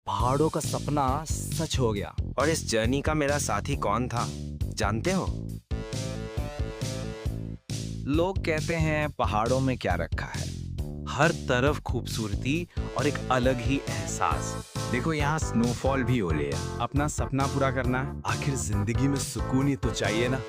पहाड़ों का सपना सच हो गया। और इस जर्नी का मेरा साथी कौन था जानते हो? लोग कहते हैं पहाड़ों में क्या रखा है, हर तरफ खूबसूरती और एक अलग ही एहसास। देखो यहाँ स्नोफॉल भी हो रही है। अपना सपना पूरा करना है, आखिर जिंदगी में सुकून ही तो चाहिए ना।